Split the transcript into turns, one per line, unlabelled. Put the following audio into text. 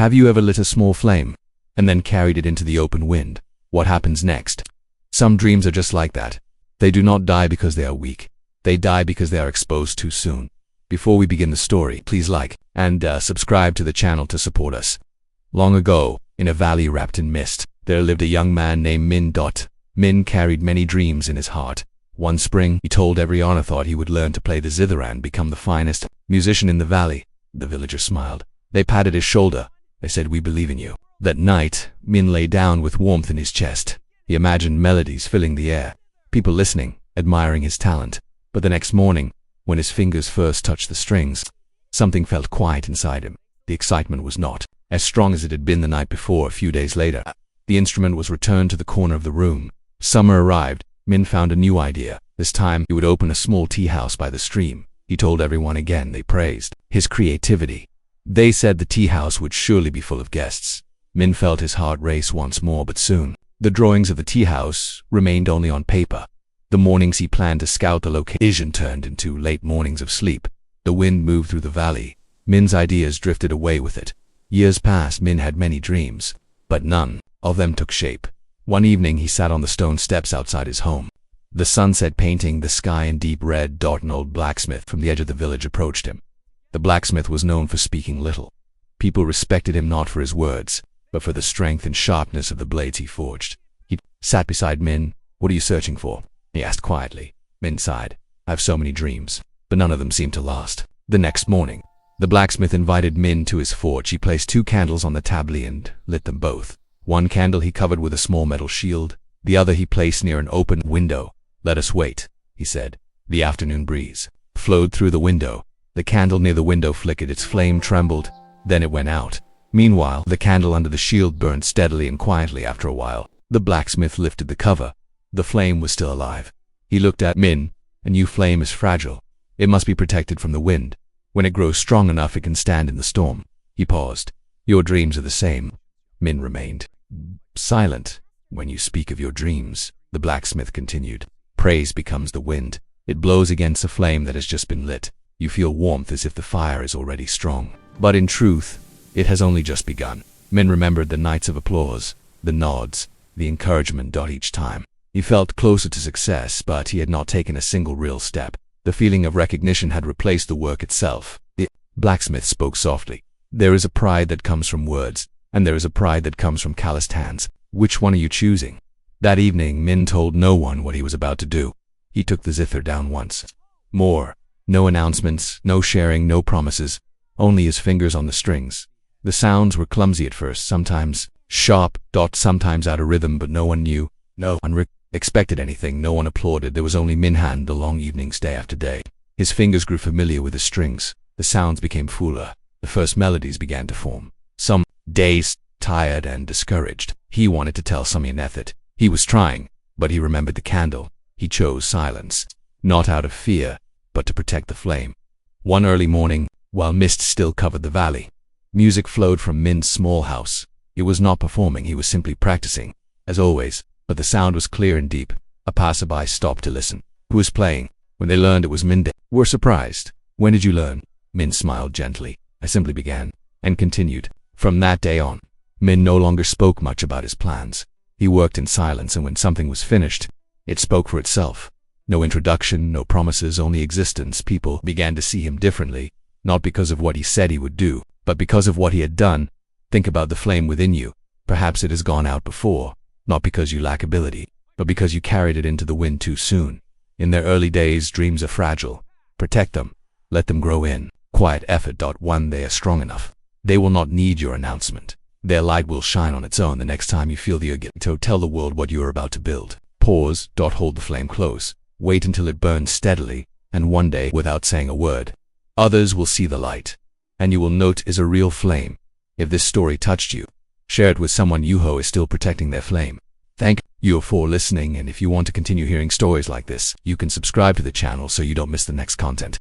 Have you ever lit a small flame and then carried it into the open wind? What happens next? Some dreams are just like that. They do not die because they are weak. They die because they are exposed too soon. Before we begin the story, please like and subscribe to the channel to support us. Long ago, in a valley wrapped in mist, there lived a young man named Minh. Minh carried many dreams in his heart. One spring, he told everyone he thought he would learn to play the zither and become the finest musician in the valley. The villagers smiled. They patted his shoulder. They said, "We believe in you." That night, Minh lay down with warmth in his chest. He imagined melodies filling the air, people listening, admiring his talent. But the next morning, when his fingers first touched the strings, something felt quiet inside him. The excitement was not as strong as it had been the night before. A few days later, the instrument was returned to the corner of the room. Summer arrived. Minh found a new idea. This time, he would open a small tea house by the stream. He told everyone again. They praised his creativity. They said the tea house would surely be full of guests. Minh felt his heart race once more, but soon, the drawings of the tea house remained only on paper. The mornings he planned to scout the location turned into late mornings of sleep. The wind moved through the valley. Minh's ideas drifted away with it. Years passed. Minh had many dreams, but none of them took shape. One evening he sat on the stone steps outside his home. The sunset painting the sky in deep red. An old blacksmith from the edge of the village approached him. The blacksmith was known for speaking little. People respected him not for his words, but for the strength and sharpness of the blades he forged. He sat beside Minh. "What are you searching for?" he asked quietly. Minh sighed. "I have so many dreams, but none of them seem to last." The next morning, the blacksmith invited Minh to his forge. He placed 2 candles on the table and lit them both. One candle he covered with a small metal shield. The other he placed near an open window. "Let us wait," he said. The afternoon breeze flowed through the window. The candle near the window flickered. Its flame trembled. Then it went out. Meanwhile, the candle under the shield burned steadily and quietly. After a while, the blacksmith lifted the cover. The flame was still alive. He looked at Minh. "A new flame is fragile. It must be protected from the wind. When it grows strong enough, it can stand in the storm." He paused. "Your dreams are the same." Minh remained silent. "When you speak of your dreams," the blacksmith continued, "praise becomes the wind. It blows against a flame that has just been lit. You feel warmth as if the fire is already strong. But in truth, it has only just begun." Minh remembered the nights of applause, the nods, the encouragement. Each time, he felt closer to success, but he had not taken a single real step. The feeling of recognition had replaced the work itself. The blacksmith spoke softly. "There is a pride that comes from words, and there is a pride that comes from calloused hands. Which one are you choosing?" That evening, Minh told no one what he was about to do. He took the zither down once more. No announcements, no sharing, no promises, only his fingers on the strings. The sounds were clumsy at first, sometimes sharp, sometimes out of rhythm, but no one knew. No one expected anything. No one applauded. There was only Minh. The long evenings, day after day. His fingers grew familiar with the strings. The sounds became fuller. The first melodies began to form. Some days, tired and discouraged, he wanted to tell some effort. He was trying, but he remembered the candle. He chose silence, not out of fear, but to protect the flame. One early morning, while mist still covered the valley, music flowed from Minh's small house. He was not performing, he was simply practicing, as always, but the sound was clear and deep. A passerby stopped to listen. "Who was playing?" When they learned it was Minh, they were surprised. "When did you learn?" Minh smiled gently. "I simply began," and continued. From that day on, Minh no longer spoke much about his plans. He worked in silence, and when something was finished, it spoke for itself. No introduction, no promises, only existence. People began to see him differently, not because of what he said he would do, but because of what he had done. Think about the flame within you. Perhaps it has gone out before, not because you lack ability, but because you carried it into the wind too soon. In their early days, dreams are fragile. Protect them. Let them grow in quiet effort. When they are strong enough, they will not need your announcement. Their light will shine on its own. The next time you feel the urge to tell the world what you are about to build, pause. Hold the flame close. Wait until it burns steadily, and one day, without saying a word, others will see the light, and you will note is a real flame. If this story touched you, share it with someone you know is still protecting their flame. Thank you for listening, and if you want to continue hearing stories like this, you can subscribe to the channel so you don't miss the next content.